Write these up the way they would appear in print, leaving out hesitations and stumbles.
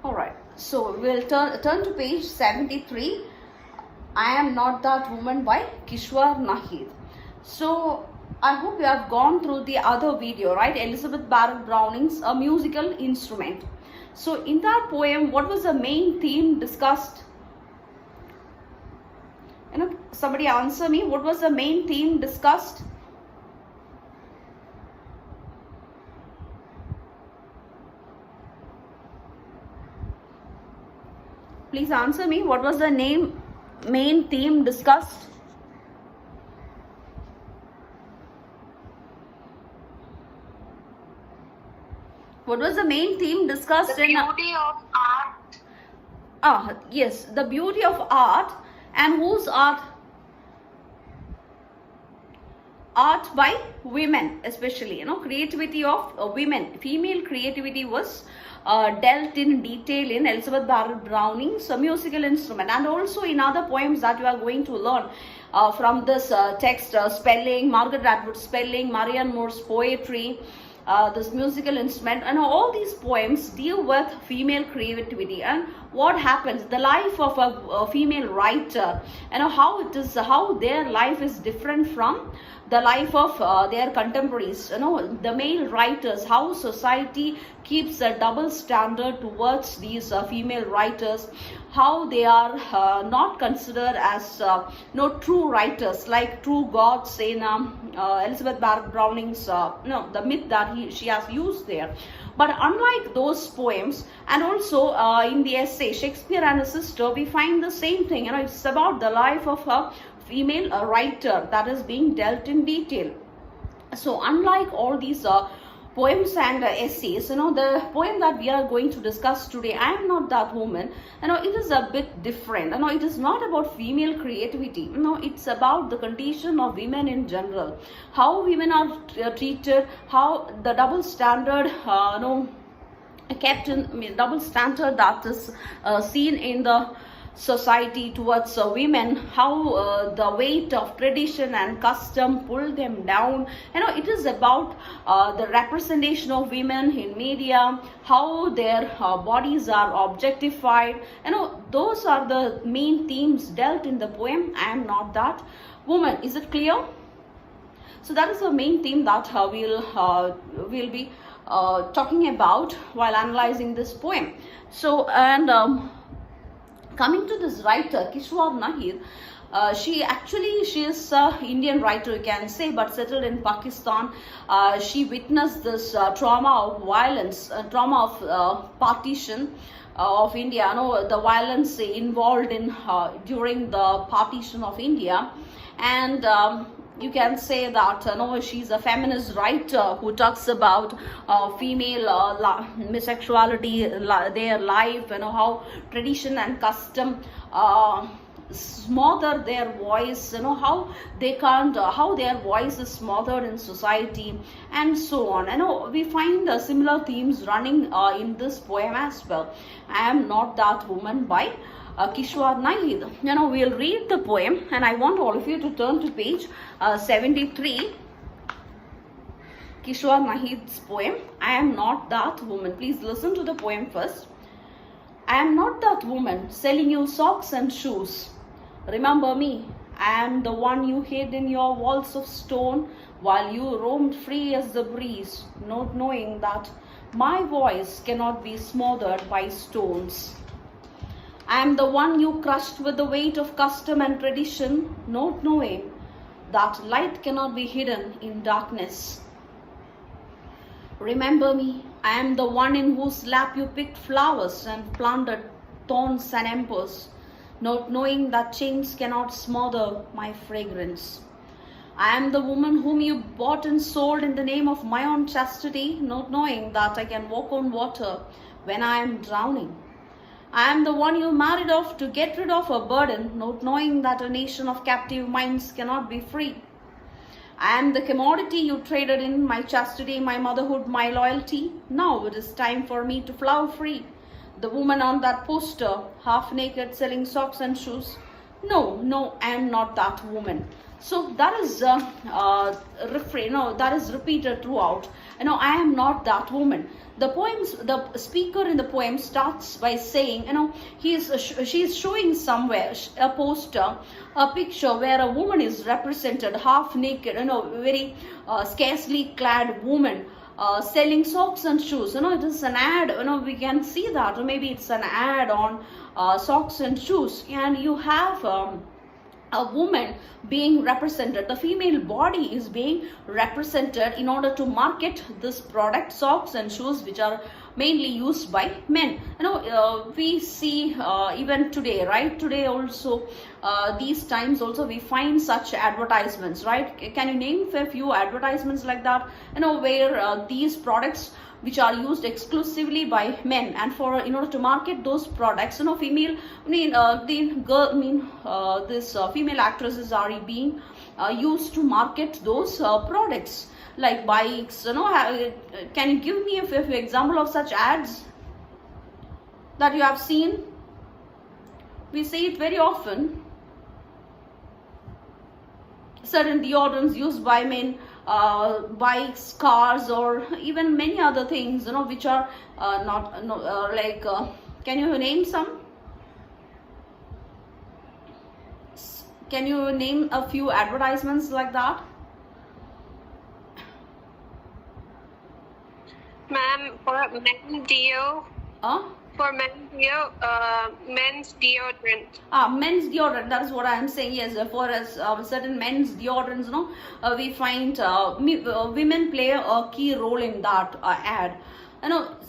All right, so we'll turn to page 73. I Am Not That Woman by Kishwar Naheed. So I hope you have gone through the other video, right? Elizabeth Barrett Browning's A Musical Instrument. So in that poem, what was the main theme discussed? Somebody answer me. What was the main theme discussed? Please answer me. What was the main theme discussed? What was the main theme discussed? The beauty of art. Yes, the beauty of art. And whose art? Art by women, especially, creativity of women. Female creativity was dealt in detail in Elizabeth Barrett Browning's musical instrument, and also in other poems that you are going to learn from this text, spelling, Margaret Atwood's spelling, Marianne Moore's poetry, this musical instrument, and all these poems deal with female creativity and what happens, the life of a female writer, how their life is different from the life of their contemporaries, the male writers, how society keeps a double standard towards these female writers, how they are not considered as true writers, like true gods in Elizabeth Barrett Browning's the myth that she has used there. But unlike those poems, and also in the essay Shakespeare and His Sister, we find the same thing. It's about the life of a female writer that is being dealt in detail. So unlike all these poems and essays, the poem that we are going to discuss today, I Am Not That Woman, it is a bit different. It is not about female creativity. It's about the condition of women in general, how women are treated, how the double standard kept in double standard that is seen in the society towards women, how the weight of tradition and custom pull them down. It is about the representation of women in media, how their bodies are objectified. Those are the main themes dealt in the poem I Am Not That Woman. Is it clear? So that is the main theme that we'll be talking about while analyzing this poem. So, and coming to this writer, Kishwar Naheed, she is an Indian writer, you can say, but settled in Pakistan. She witnessed this trauma of violence, trauma of partition of India. The violence involved in during the partition of India, and you can say that she's a feminist writer who talks about female sexuality, their life, how tradition and custom smother their voice, how they can't, how their voice is smothered in society, and so on. We find similar themes running in this poem as well. I Am Not That Woman by Kishwar Naheed. We'll read the poem, and I want all of you to turn to page 73. Kishwar Naheed's poem, I Am Not That Woman. Please listen to the poem first. I am not that woman selling you socks and shoes. Remember me, I am the one you hid in your walls of stone while you roamed free as the breeze, not knowing that my voice cannot be smothered by stones. I am the one you crushed with the weight of custom and tradition, not knowing that light cannot be hidden in darkness. Remember me, I am the one in whose lap you picked flowers and planted thorns and embers, not knowing that chains cannot smother my fragrance. I am the woman whom you bought and sold in the name of my own chastity, not knowing that I can walk on water when I am drowning. I am the one you married off to get rid of a burden, not knowing that a nation of captive minds cannot be free. I am the commodity you traded in, my chastity, my motherhood, my loyalty. Now it is time for me to flower free. The woman on that poster, half naked, selling socks and shoes. No, I am not that woman. So that is refrain, that is repeated throughout. I am not that woman. The speaker in the poem starts by saying, she is showing somewhere a poster, a picture where a woman is represented half naked, very scarcely clad woman, selling socks and shoes. It is an ad. We can see that, or maybe it's an ad on socks and shoes, and you have a woman being represented. The female body is being represented in order to market this product, socks and shoes, which are mainly used by men. We see even today, right? Today also, these times also we find such advertisements, right? Can you name a few advertisements like that? Where these products which are used exclusively by men, and for in order to market those products, female, this female actresses are being used to market those products like bikes. Can you give me a few example of such ads that you have seen? We see it very often. Certain deodorants used by men, bikes, cars, or even many other things, which are not like. Can you name some? Can you name a few advertisements like that? Ma'am, for men deo. For men's deodorant. Men's deodorant. That is what I am saying. Yes, for certain men's deodorants, we find women play a key role in that ad.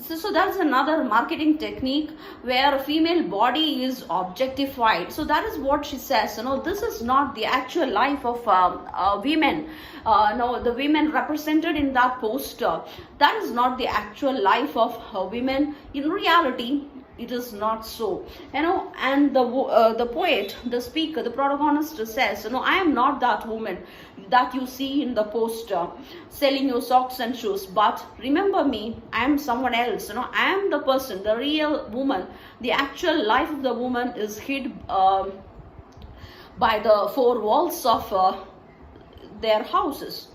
So that's another marketing technique where a female body is objectified. So that is what she says. This is not the actual life of women. No, the women represented in that poster, that is not the actual life of women. In reality, it is not so. And the poet, the speaker, the protagonist says, I am not that woman that you see in the poster selling you socks and shoes, but remember me, I am someone else. I am the person, the real woman. The actual life of the woman is hid by the four walls of their houses.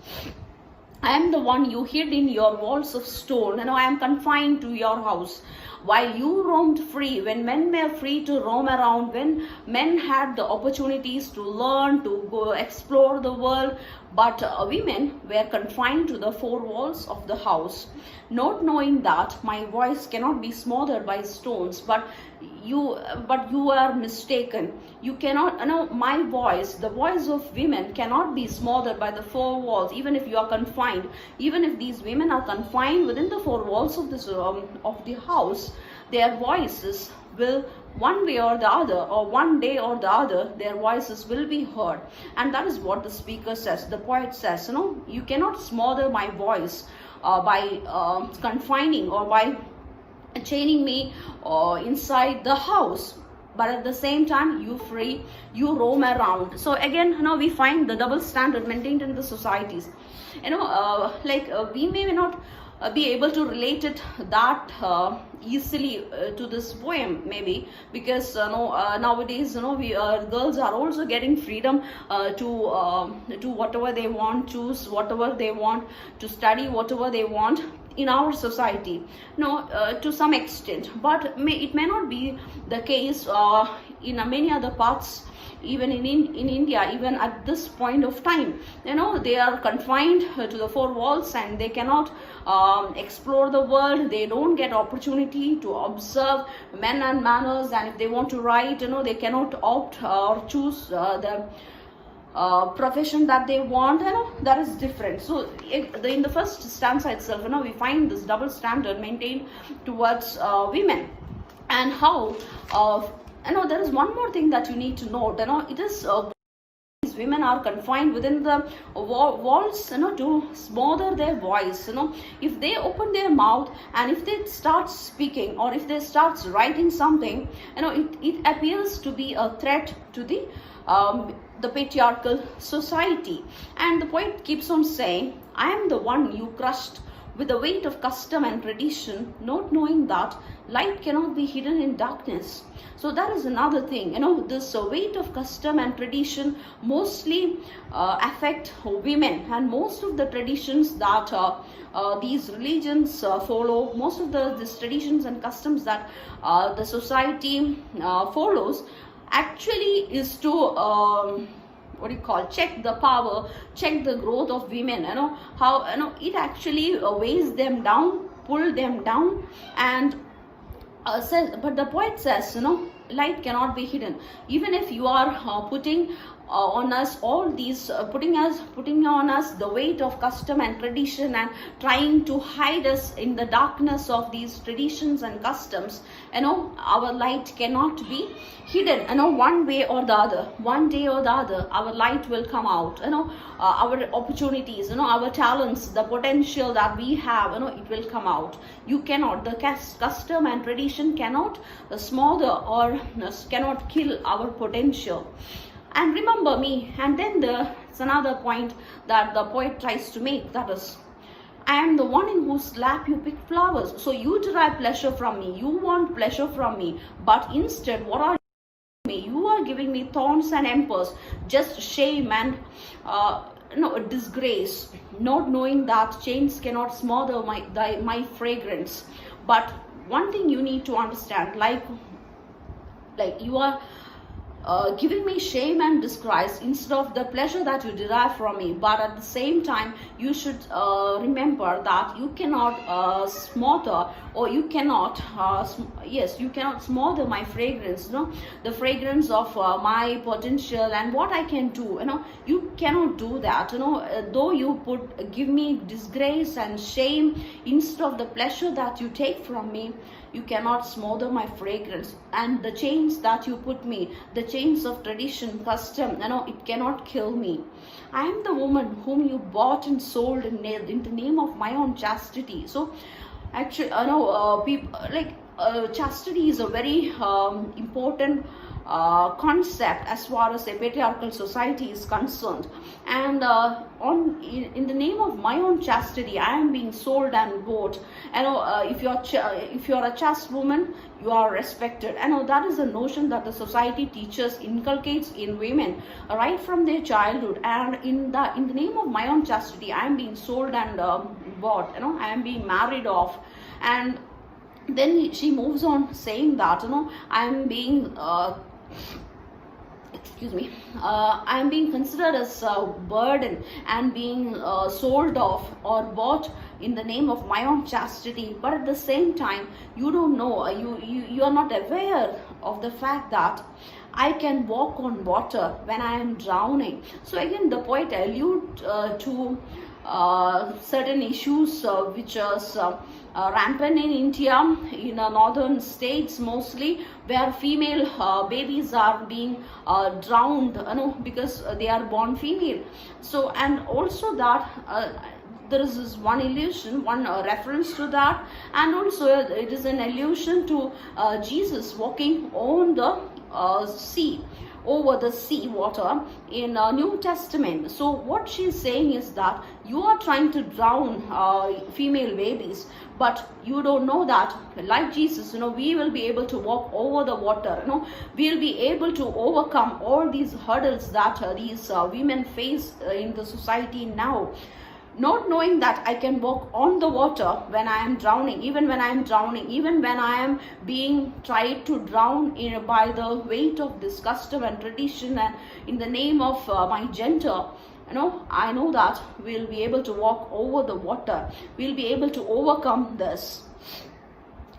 I am the one you hid in your walls of stone. I am confined to your house. While you roamed free, when men were free to roam around, when men had the opportunities to learn, to go explore the world, but women were confined to the four walls of the house, not knowing that my voice cannot be smothered by stones. But you are mistaken. You cannot. My voice, the voice of women, cannot be smothered by the four walls. Even if you are confined, even if these women are confined within the four walls of this of the house, their voices will, one way or the other, or one day or the other, their voices will be heard. And that is what the speaker says, the poet says. You cannot smother my voice by confining or by chaining me inside the house, but at the same time you roam around. So again, we find the double standard maintained in the societies. We may not be able to relate it that easily to this poem, maybe because nowadays we girls are also getting freedom to whatever they want, choose whatever they want, to study whatever they want in our society, to some extent. But it may not be the case in many other parts, even in India, even at this point of time. They are confined to the four walls, and they cannot explore the world. They don't get opportunity to observe men and manners, and if they want to write, they cannot opt or choose the profession that they want. That is different. So in the first stanza itself, we find this double standard maintained towards women. And how there is one more thing that you need to note. It is these women are confined within the walls, to smother their voice. If they open their mouth and if they start speaking, or if they start writing something, it appears to be a threat to the patriarchal society. And the poet keeps on saying, I am the one you crushed with the weight of custom and tradition, not knowing that light cannot be hidden in darkness. So that is another thing, this weight of custom and tradition mostly affect women, and most of the traditions that these religions follow, most of these traditions and customs that the society follows actually is to what do you call, check the power, check the growth of women, how it actually weighs them down, pull them down, and says, but the poet says, light cannot be hidden. Even if you are putting on us all these, putting on us the weight of custom and tradition, and trying to hide us in the darkness of these traditions and customs, our light cannot be hidden. One way or the other, one day or the other, our light will come out. Our opportunities, our talents, the potential that we have, it will come out. You cannot, the custom and tradition cannot smother or cannot kill our potential. And remember me. And then it's another point that the poet tries to make, that is, I am the one in whose lap you pick flowers. So you derive pleasure from me, you want pleasure from me, but instead what are you are giving me thorns and empers, just shame and disgrace, not knowing that chains cannot smother my fragrance. But one thing you need to understand, like you are giving me shame and disgrace instead of the pleasure that you derive from me. But at the same time, you should remember that you cannot smother, or you cannot you cannot smother my fragrance, the fragrance of my potential and what I can do. You cannot do that. Though you give me disgrace and shame instead of the pleasure that you take from me, you cannot smother my fragrance. And the chains that you put me, the chains of tradition, custom, it cannot kill me. I am the woman whom you bought and sold in the name of my own chastity. So actually, people chastity is a very important concept as far as a patriarchal society is concerned. And in the name of my own chastity, I am being sold and bought. If you're a chaste woman, you are respected. That is a notion that the society teaches, inculcates in women right from their childhood. And in the name of my own chastity, I am being sold and bought. I am being married off. And then she moves on saying that I am being I am being considered as a burden and being sold off or bought in the name of my own chastity. But at the same time, you don't know, you are not aware of the fact that I can walk on water when I am drowning. So again, the poet alludes to certain issues which are rampant in India, in northern states mostly, where female babies are being drowned, because they are born female. So, and also that there is this one illusion, one reference to that, and also it is an allusion to Jesus walking on the sea, over the sea water in New Testament. So what she's saying is that you are trying to drown female babies, but you don't know that, like Jesus, we will be able to walk over the water. We'll be able to overcome all these hurdles that these women face in the society now. Not knowing that I can walk on the water when I am drowning, even when I am drowning, even when I am being tried to drown by the weight of this custom and tradition and in the name of my gender. I know that we'll be able to walk over the water. We'll be able to overcome this.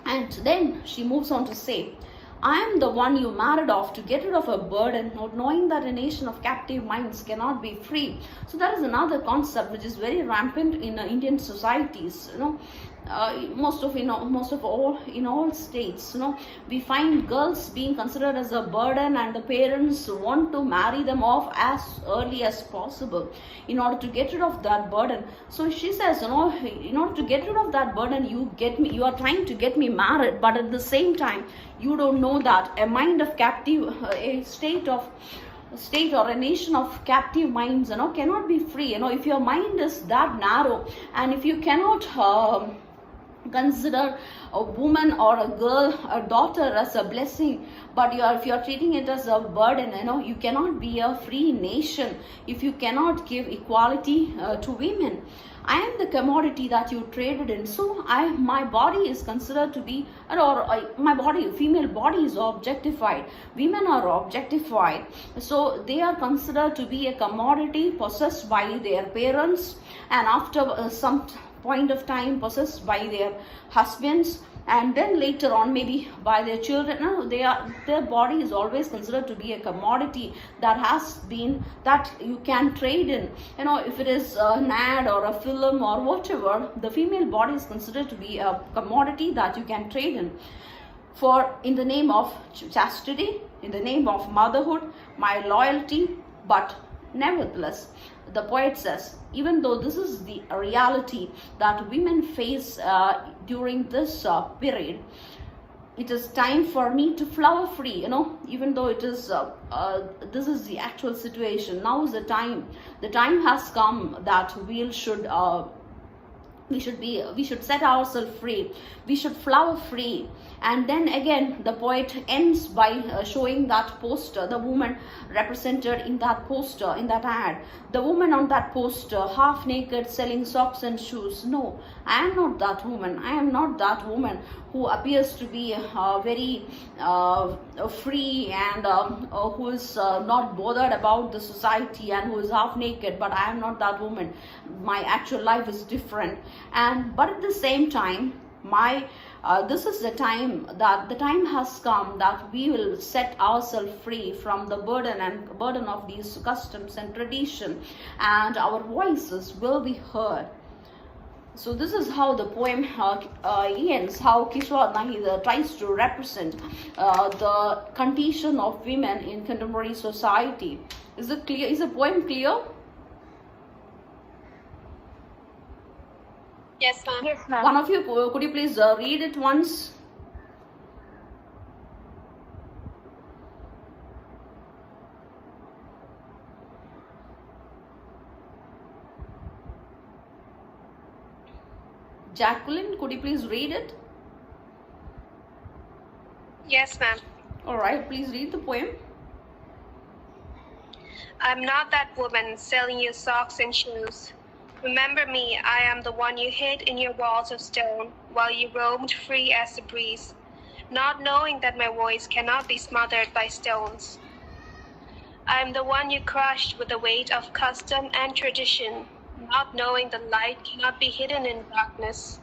And then she moves on to say, I am the one you married off to get rid of a burden, not knowing that a nation of captive minds cannot be free. So that is another concept which is very rampant in Indian societies. Most of all in all states, we find girls being considered as a burden, and the parents want to marry them off as early as possible in order to get rid of that burden. So she says, in order to get rid of that burden, you are trying to get me married, but at the same time, you don't know that a mind of captive, a state of state or a nation of captive minds, cannot be free. If your mind is that narrow, and if you cannot consider a woman or a girl, a daughter, as a blessing, but if you are treating it as a burden, you cannot be a free nation if you cannot give equality to women. I am the commodity that you traded in. So my body is considered to be, my body, female body is objectified. Women are objectified. So they are considered to be a commodity possessed by their parents, and after some point of time possessed by their husbands, and then later on maybe by their children. Their body is always considered to be a commodity that you can trade in. If it is an ad or a film or whatever, the female body is considered to be a commodity that you can trade in the name of chastity, in the name of motherhood, my loyalty. But nevertheless, the poet says, even though this is the reality that women face during this period, it is time for me to flower free. Even though it is this is the actual situation. Now is the time has come that we should set ourselves free, we should flower free. And then again the poet ends by showing that poster, the woman represented in that poster, in that ad, the woman on that poster, half naked, selling socks and shoes. No, I am not that woman. I am not that woman who appears to be very free, and who is not bothered about the society, and who is half naked. But I am not that woman. My actual life is different. But at the same time, this is the time has come that we will set ourselves free from the burden of these customs and tradition, and our voices will be heard. So this is how the poem ends, how Kishwar Naheed tries to represent the condition of women in contemporary society. Is it clear? Is the poem clear? Yes, ma'am. Yes, ma'am. One of you, could you please read it once? Jacqueline, could you please read it? Yes, ma'am. All right, please read the poem. I'm not that woman selling you socks and shoes. Remember me, I am the one you hid in your walls of stone while you roamed free as the breeze, not knowing that my voice cannot be smothered by stones. I am the one you crushed with the weight of custom and tradition, not knowing the light cannot be hidden in darkness.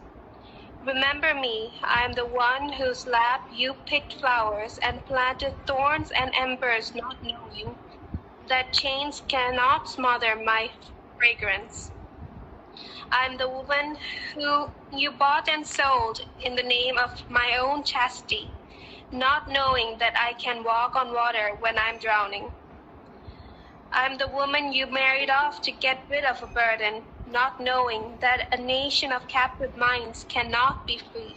Remember me, I am the one whose lap you picked flowers and planted thorns and embers, not knowing that chains cannot smother my fragrance. I am the woman who you bought and sold in the name of my own chastity, not knowing that I can walk on water when I'm drowning. I am the woman you married off to get rid of a burden, not knowing that a nation of captive minds cannot be free.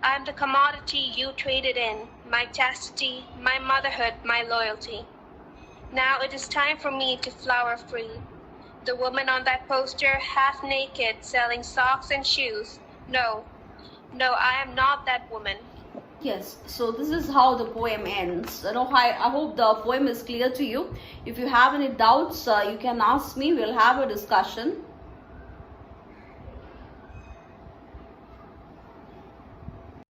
I am the commodity you traded in, my chastity, my motherhood, my loyalty. Now it is time for me to flower free. The woman on that poster, half naked, selling socks and shoes. No, I am not that woman. Yes, so this is how the poem ends. I hope the poem is clear to you. If you have any doubts, you can ask me. We'll have a discussion.